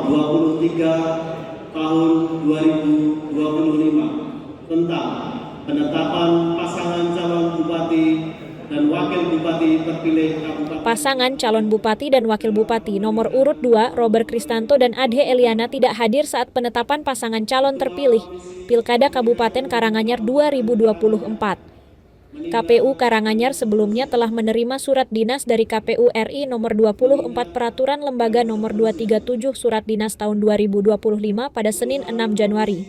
23 tahun 2025 tentang penetapan pasangan calon bupati dan wakil bupati terpilih Kabupaten. Pasangan calon bupati dan wakil bupati nomor urut 2 Robert Kristanto dan Ade Eliana tidak hadir saat penetapan pasangan calon terpilih Pilkada Kabupaten Karanganyar 2024. KPU Karanganyar sebelumnya telah menerima surat dinas dari KPU RI nomor 24 Peraturan Lembaga nomor 237 Surat Dinas tahun 2025 pada Senin 6 Januari.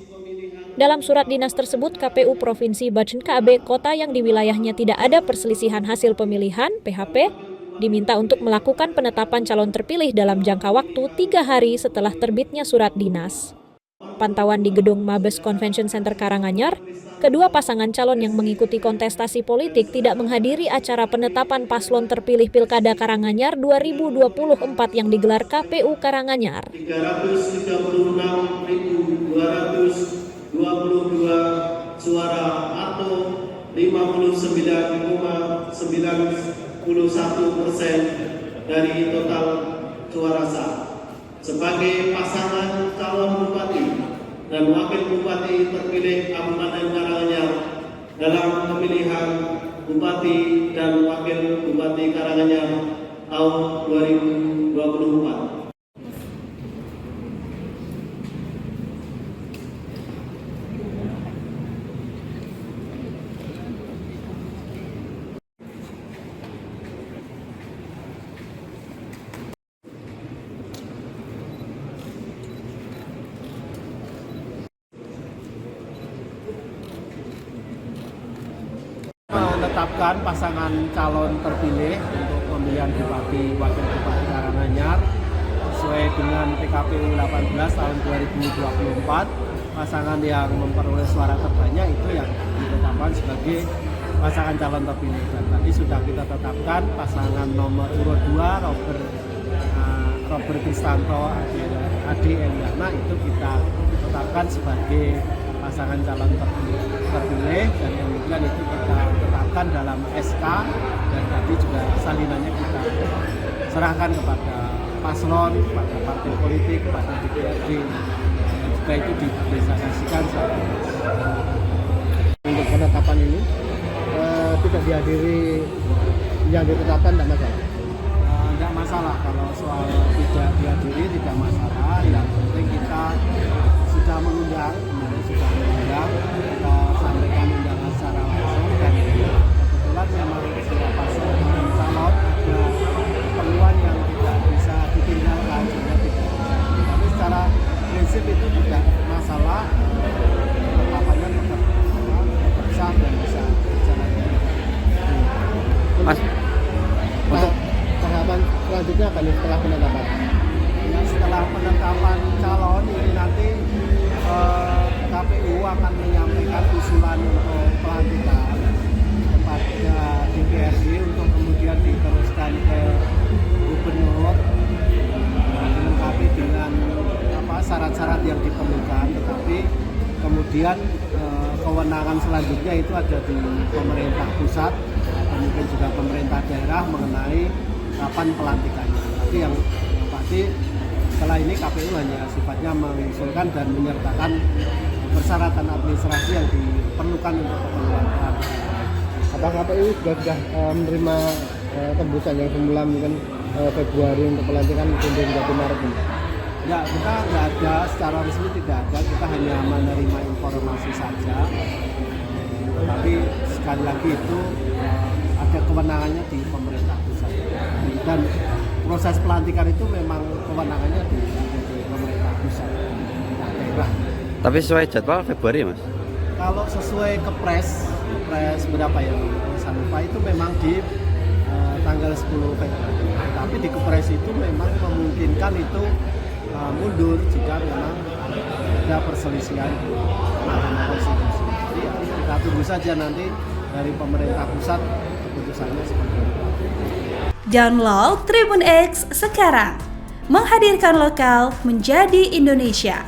Dalam surat dinas tersebut, KPU Provinsi Banten KB kota yang di wilayahnya tidak ada perselisihan hasil pemilihan (PHP) diminta untuk melakukan penetapan calon terpilih dalam jangka waktu 3 hari setelah terbitnya surat dinas. Pantauan di Gedung Mabes Convention Center Karanganyar, kedua pasangan calon yang mengikuti kontestasi politik tidak menghadiri acara penetapan paslon terpilih Pilkada Karanganyar 2024 yang digelar KPU Karanganyar. 369.222 suara atau 59,91% dari total suara sah. Sebagai pasangan calon bupati dan wakil bupati terpilih Kabupaten Karanganyar dalam pemilihan bupati dan wakil bupati Karanganyar tahun 2024. Menetapkan pasangan calon terpilih untuk pemilihan Bupati Wakil Bupati Karanganyar sesuai dengan PKPU 18 tahun 2024. Pasangan yang memperoleh suara terbanyak itu yang ditetapkan sebagai pasangan calon terpilih. Dan tadi sudah kita tetapkan pasangan nomor urut 2 Robert Kristanto Ade Eliana itu kita tetapkan sebagai pasangan calon terpilih dan kemudian itu kita tetapkan dalam SK dan tadi juga salinannya kita serahkan kepada paslon, kepada partai politik, kepada DPRD dan juga itu dipresentasikan untuk penetapan ini tidak dihadiri yang ditetapkan tidak masalah? Tidak masalah kalau soal tidak dihadiri tidak masalah, yang penting kita sudah mengundang, kita sampaikan undangan secara langsung dan kebetulan memang setiap pasangan calon ada keperluan yang tidak bisa ditinggalkan sehingga tidak. Tapi secara prinsip itu tidak masalah, penetapannya tetap sah dan bisa berjalan. Mas, tahapan selanjutnya akan setelah penetapan? Ya, setelah penetapan calon ini nanti KPU akan menyampaikan usulan untuk pelantikan kepada DPRD untuk kemudian diteruskan ke gubernur dilengkapi dengan syarat-syarat yang diperlukan, tetapi kemudian kewenangan selanjutnya itu ada di pemerintah pusat dan mungkin juga pemerintah daerah mengenai kapan pelantikannya. Tapi yang pasti setelah ini KPU hanya sifatnya mengusulkan dan menyertakan persyaratan administrasi yang diperlukan untuk keperluan pelantikan. Apakah KPU sudah menerima tembusan yang semula mungkin Februari untuk pelantikan kemudian menjadi Maret ini? Ya, kita nggak ada, secara resmi tidak ada, kita hanya menerima informasi saja. Tapi sekali lagi itu ada kewenangannya di pemerintah pusat. Dan proses pelantikan itu memang kewenangannya di pemerintah pusat. Tapi sesuai jadwal Februari, Mas? Kalau sesuai kepres berapa ya? Saya lupa, itu memang di tanggal 10 Februari. Tapi di kepres itu memang memungkinkan itu mundur jika memang ada perselisihan di Mahkamah Konstitusi. Jadi kita tunggu saja nanti dari pemerintah pusat keputusannya seperti apa. Download Tribun X sekarang, menghadirkan lokal menjadi Indonesia.